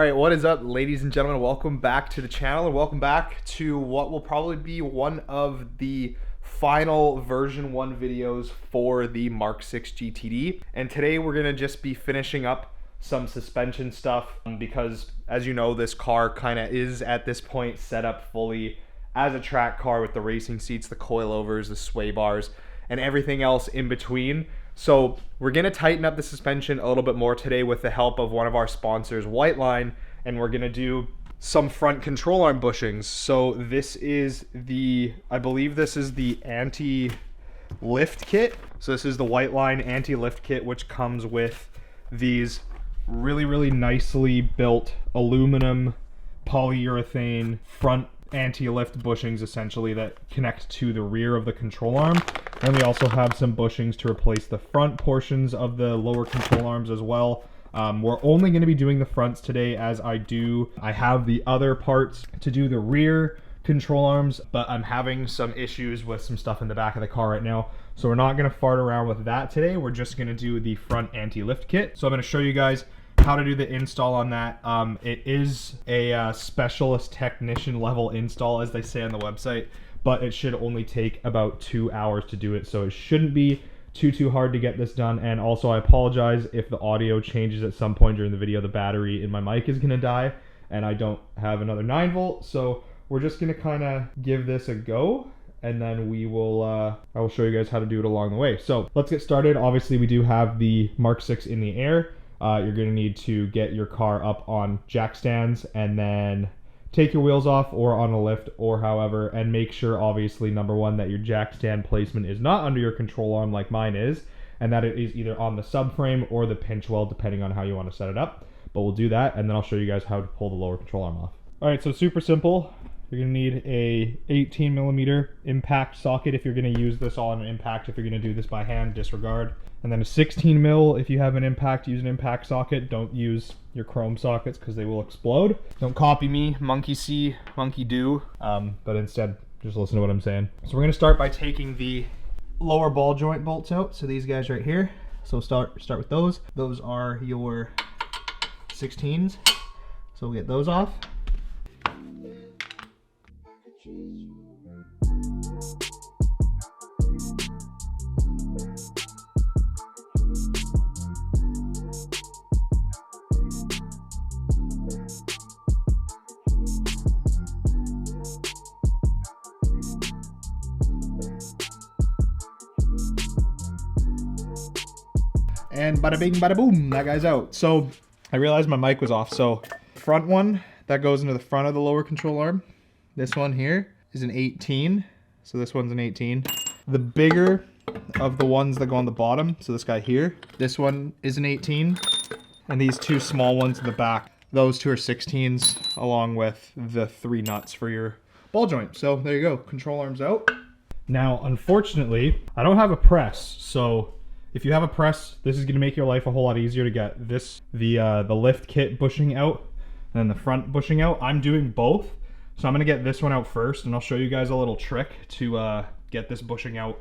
Alright, what is up, ladies and gentlemen? Welcome back to the channel, and welcome back to what will probably be one of the final version 1 videos for the MK6 GTD. And today we're going to just be finishing up some suspension stuff because, as you know, this car kind of is at this point set up fully as a track car with the racing seats, the coilovers, the sway bars, and everything else in between. So we're going to tighten up the suspension a little bit more today with the help of one of our sponsors, Whiteline, and we're going to do some front control arm bushings. So this is the, I believe this is the anti-lift kit. So this is the Whiteline anti-lift kit, which comes with these really nicely built aluminum polyurethane front anti-lift bushings, essentially, that connect to the rear of the control arm. And we also have some bushings to replace the front portions of the lower control arms as well. We're only going to be doing the fronts today, as I have the other parts to do the rear control arms, but I'm having some issues with some stuff in the back of the car right now. So we're not going to fart around with that today. We're just going to do the front anti-lift kit. So I'm going to show you guys how to do the install on that. It is a specialist technician level install, as they say on the website, but it should only take about 2 hours to do it, so it shouldn't be too hard to get this done. And also, I apologize if the audio changes at some point during the video. The battery in my mic is going to die, and I don't have another 9-volt, so we're just going to kind of give this a go, and then we will I will show you guys how to do it along the way. So let's get started. Obviously, we do have the MK6 in the air. You're going to need to get your car up on jack stands and then take your wheels off or on a lift or however, and make sure, obviously, number one, that your jack stand placement is not under your control arm like mine is, and that it is either on the subframe or the pinch weld, depending on how you want to set it up. But we'll do that, and then I'll show you guys how to pull the lower control arm off. All right, so super simple. You're going to need a 18mm impact socket if you're going to use this on an impact. If you're going to do this by hand, disregard. And then a 16mm if you have an impact, use an impact socket. Don't use your chrome sockets because they will explode. Don't copy me, monkey see, monkey do, but instead just listen to what I'm saying. So we're going to start by taking the lower ball joint bolts out. So these guys right here. So start with those. Those are your 16s. So we'll get those off. And bada bing, bada boom, that guy's out. So I realized my mic was off. So front one, that goes into the front of the lower control arm. This one here is an 18. So this one's an 18. The bigger of the ones that go on the bottom, so this guy here, this one is an 18. And these two small ones in the back, those two are 16s, along with the 3 nuts for your ball joint. So there you go, control arms out. Now, unfortunately, I don't have a press, so if you have a press, this is going to make your life a whole lot easier to get this, the lift kit bushing out and then the front bushing out. I'm doing both, so I'm going to get this one out first, and I'll show you guys a little trick to get this bushing out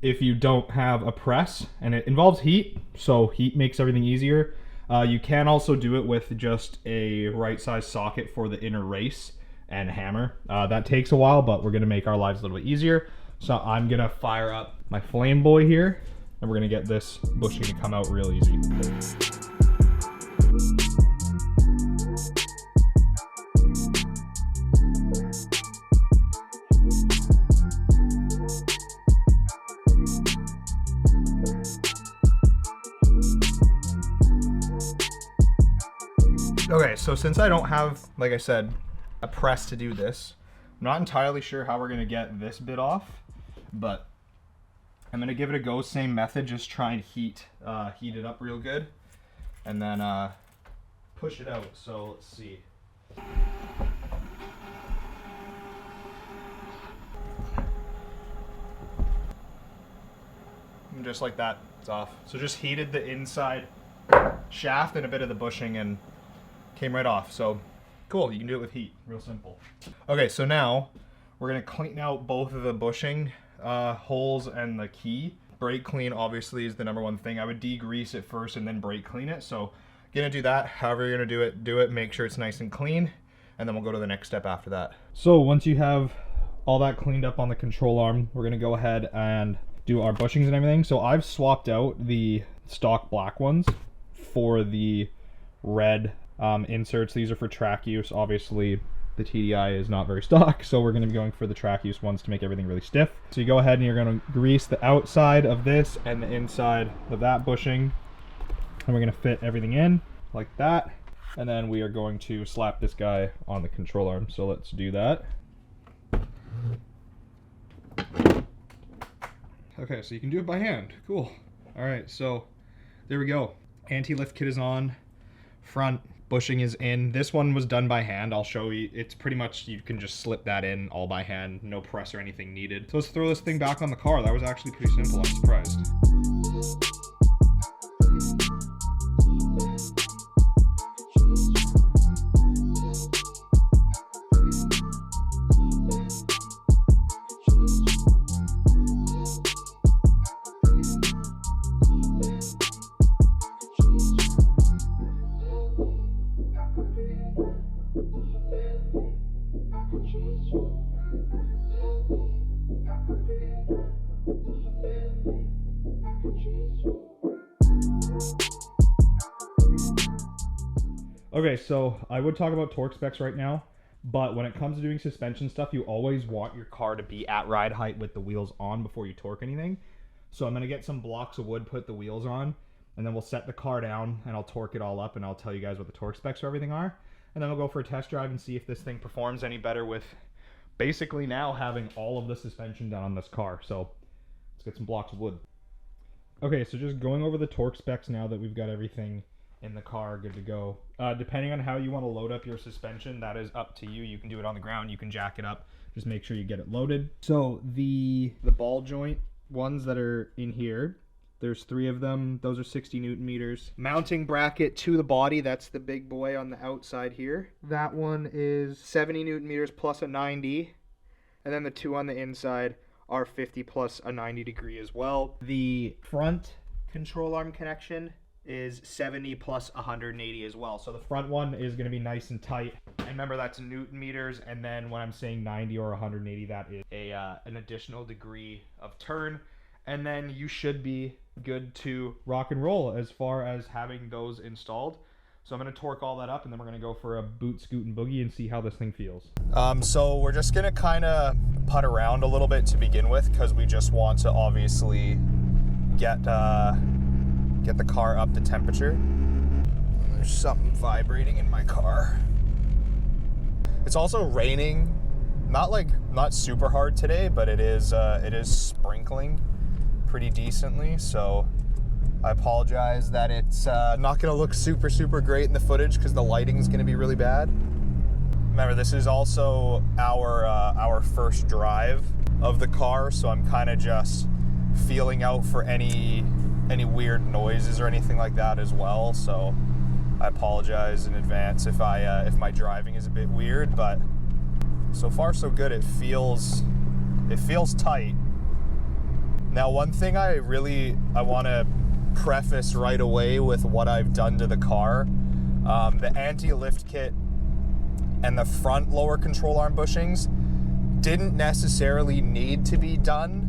if you don't have a press. And it involves heat, so heat makes everything easier. You can also do it with just a right size socket for the inner race and hammer. That takes a while, but we're going to make our lives a little bit easier. So I'm going to fire up my flame boy here, and we're going to get this bushing to come out real easy. Okay, so since I don't have, like I said, a press to do this, I'm not entirely sure how we're going to get this bit off, but I'm going to give it a go. Same method, just try and heat it up real good, and then push it out. So let's see. And just like that, it's off. So just heated the inside shaft and a bit of the bushing and came right off. So cool, you can do it with heat, real simple. Okay, so now we're gonna clean out both of the bushing holes and the key. Brake clean obviously is the #1 thing. I would degrease it first and then brake clean it. So gonna do that. However you're gonna do it. Make sure it's nice and clean, and then we'll go to the next step after that. So once you have all that cleaned up on the control arm, we're gonna go ahead and do our bushings and everything. So I've swapped out the stock black ones for the red inserts. These are for track use. Obviously the TDI is not very stock, so we're going to be going for the track use ones to make everything really stiff. So you go ahead and you're going to grease the outside of this and the inside of that bushing, and we're going to fit everything in like that, and then we are going to slap this guy on the control arm. So let's do that. Okay, so you can do it by hand. Cool. All right, so there we go. Anti-lift kit is on, front bushing is in. This one was done by hand. I'll show you. It's pretty much, you can just slip that in all by hand, no press or anything needed. So let's throw this thing back on the car. That was actually pretty simple. I'm surprised. Okay, so I would talk about torque specs right now, but when it comes to doing suspension stuff, you always want your car to be at ride height with the wheels on before you torque anything. So I'm going to get some blocks of wood, put the wheels on, and then we'll set the car down and I'll torque it all up and I'll tell you guys what the torque specs for everything are. And then we'll go for a test drive and see if this thing performs any better with basically now having all of the suspension done on this car. So let's get some blocks of wood. Okay, so just going over the torque specs now that we've got everything in the car good to go. Depending on how you want to load up your suspension, that is up to you. You can do it on the ground, you can jack it up, just make sure you get it loaded. So the ball joint ones that are in here, there's 3 of them. Those are 60 Newton meters. Mounting bracket to the body, that's the big boy on the outside here. That one is 70 Newton meters plus a 90. And then the 2 on the inside are 50 plus a 90 degree as well. The front control arm connection is 70 plus 180 as well. So the front one is going to be nice and tight. And remember, that's Newton meters. And then when I'm saying 90 or 180, that is an additional degree of turn. And then you should be good to rock and roll as far as having those installed. So I'm going to torque all that up, and then we're going to go for a boot, scoot, and boogie and see how this thing feels. So we're just going to kind of putt around a little bit to begin with, because we just want to obviously get the car up to temperature. There's something vibrating in my car. It's also raining, not super hard today, but it is sprinkling pretty decently. So I apologize that it's not going to look super great in the footage because the lighting is going to be really bad. Remember, this is also our first drive of the car, so I'm kind of just feeling out for any weird noises or anything like that as well. So I apologize in advance if my driving is a bit weird, but so far so good. It feels tight. Now, one thing I want to preface right away with what I've done to the car, the anti-lift kit and the front lower control arm bushings didn't necessarily need to be done.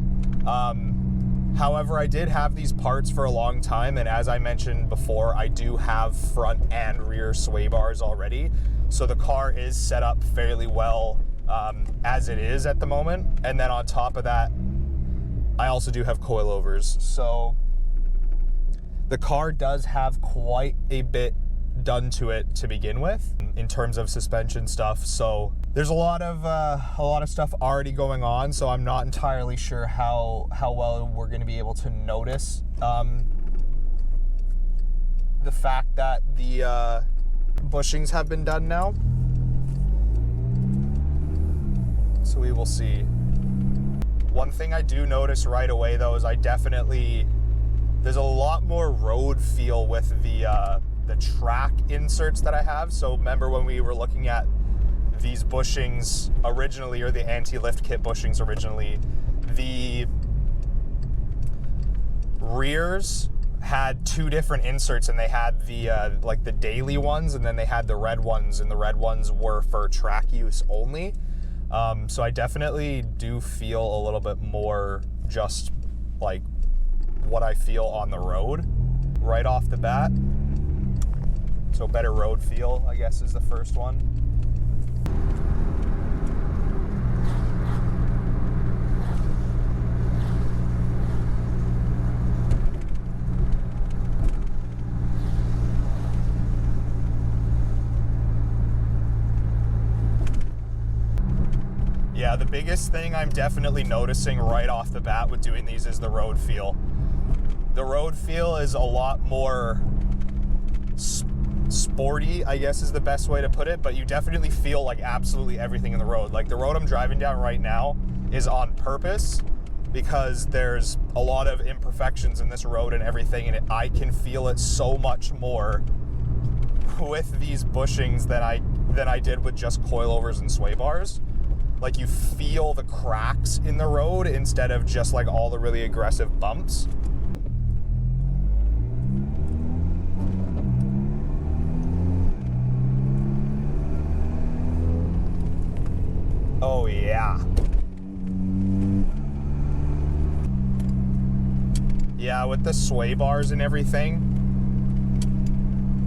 However, I did have these parts for a long time, and as I mentioned before, I do have front and rear sway bars already, so the car is set up fairly well as it is at the moment. And then on top of that, I also do have coilovers, so the car does have quite a bit done to it to begin with in terms of suspension stuff. So there's a lot of stuff already going on, so I'm not entirely sure how well we're going to be able to notice the fact that the bushings have been done now. So we will see. One thing I do notice right away though is there's a lot more road feel with the track inserts that I have. So remember when we were looking at these bushings originally, or the anti-lift kit bushings originally, the rears had two different inserts, and they had the like the daily ones, and then they had the red ones, and the red ones were for track use only. So I definitely do feel a little bit more just like what I feel on the road right off the bat. So better road feel, I guess, is the first one. Yeah, the biggest thing I'm definitely noticing right off the bat with doing these is the road feel. The road feel is a lot more sporty, I guess is the best way to put it, but you definitely feel like absolutely everything in the road. Like the road I'm driving down right now is on purpose because there's a lot of imperfections in this road and everything, and I can feel it so much more with these bushings than I did with just coilovers and sway bars. Like you feel the cracks in the road instead of just like all the really aggressive bumps. Oh yeah. Yeah, with the sway bars and everything,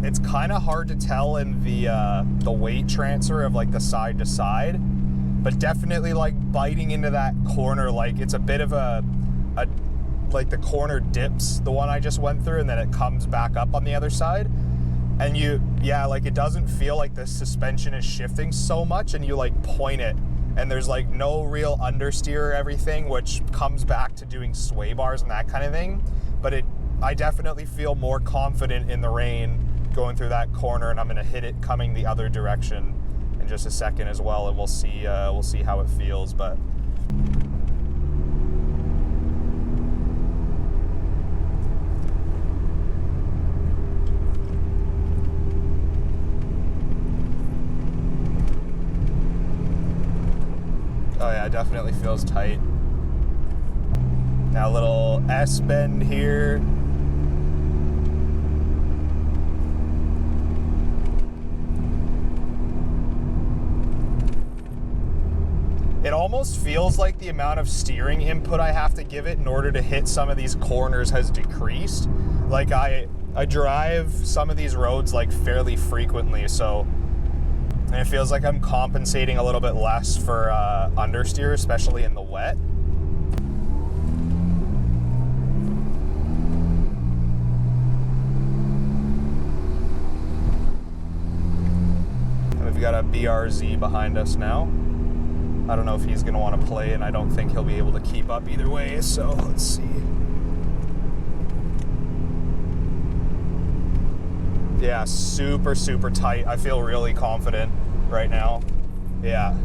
it's kind of hard to tell in the weight transfer of like the side to side. But definitely like biting into that corner, like it's a bit of a like the corner dips, the one I just went through, and then it comes back up on the other side. And yeah, like it doesn't feel like the suspension is shifting so much, and you like point it and there's like no real understeer or everything, which comes back to doing sway bars and that kind of thing. But I definitely feel more confident in the rain going through that corner, and I'm gonna hit it coming the other direction in just a second as well, and we'll see how it feels. But oh yeah, it definitely feels tight. Now a little S bend here. It almost feels like the amount of steering input I have to give it in order to hit some of these corners has decreased. Like I drive some of these roads like fairly frequently, so and it feels like I'm compensating a little bit less for understeer, especially in the wet. And we've got a BRZ behind us now. I don't know if he's going to want to play, and I don't think he'll be able to keep up either way, so let's see. Yeah, super, super tight. I feel really confident right now. Yeah.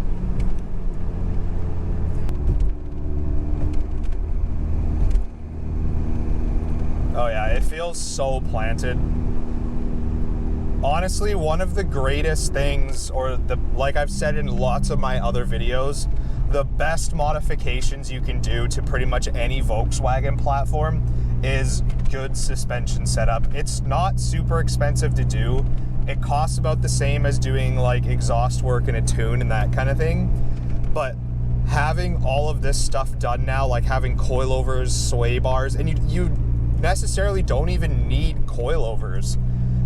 Oh yeah, it feels so planted. Honestly, one of the greatest things, or like I've said in lots of my other videos, the best modifications you can do to pretty much any Volkswagen platform is good suspension setup. It's not super expensive to do. It costs about the same as doing like exhaust work and a tune and that kind of thing. But having all of this stuff done now, like having coilovers, sway bars, and you necessarily don't even need coilovers.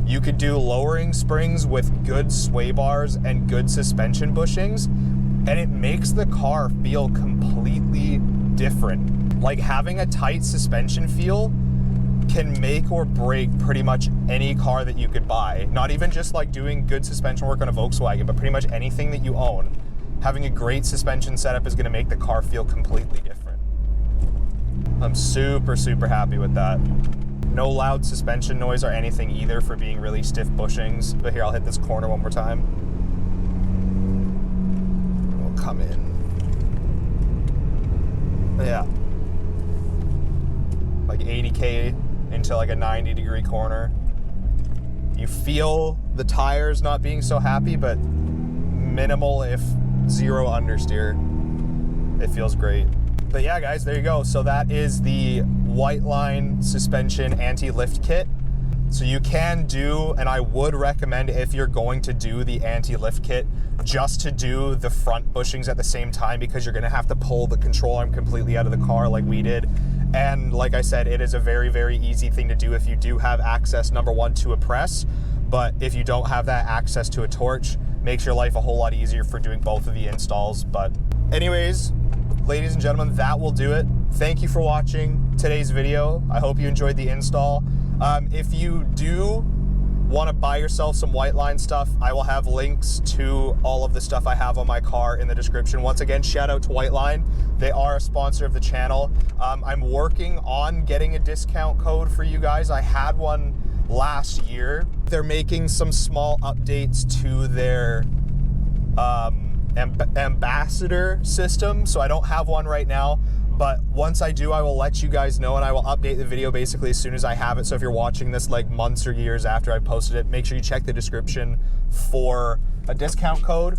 You could do lowering springs with good sway bars and good suspension bushings, and it makes the car feel completely different. Like having a tight suspension feel can make or break pretty much any car that you could buy. Not even just like doing good suspension work on a Volkswagen, but pretty much anything that you own. Having a great suspension setup is going to make the car feel completely different. I'm super, super happy with that. No loud suspension noise or anything either for being really stiff bushings. But here, I'll hit this corner one more time. We'll come in. Yeah. Like 80K into like a 90-degree corner. You feel the tires not being so happy, but minimal, if zero understeer. It feels great. But yeah, guys, there you go. So that is the Whiteline suspension anti-lift kit. So you can do, and I would recommend if you're going to do the anti-lift kit, just to do the front bushings at the same time, because you're gonna have to pull the control arm completely out of the car like we did. And like I said, it is a very, very easy thing to do if you do have access, number one, to a press. But if you don't have that access to a torch, makes your life a whole lot easier for doing both of the installs. But anyways, ladies and gentlemen, that will do it. Thank you for watching today's video. I hope you enjoyed the install. If you do want to buy yourself some Whiteline stuff, I will have links to all of the stuff I have on my car in the description. Once again, shout out to Whiteline. They are a sponsor of the channel. I'm working on getting a discount code for you guys. I had one last year. They're making some small updates to their ambassador system, so I don't have one right now. But once I do, I will let you guys know, and I will update the video basically as soon as I have it. So if you're watching this like months or years after I posted it, make sure you check the description for a discount code.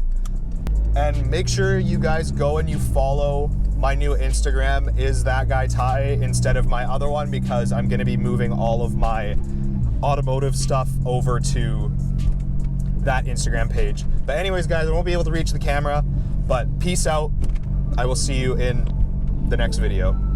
And make sure you guys go and you follow my new Instagram, Is That Guy Ty, instead of my other one, because I'm gonna be moving all of my automotive stuff over to that Instagram page. But anyways, guys, I won't be able to reach the camera, but peace out. I will see you in the next video.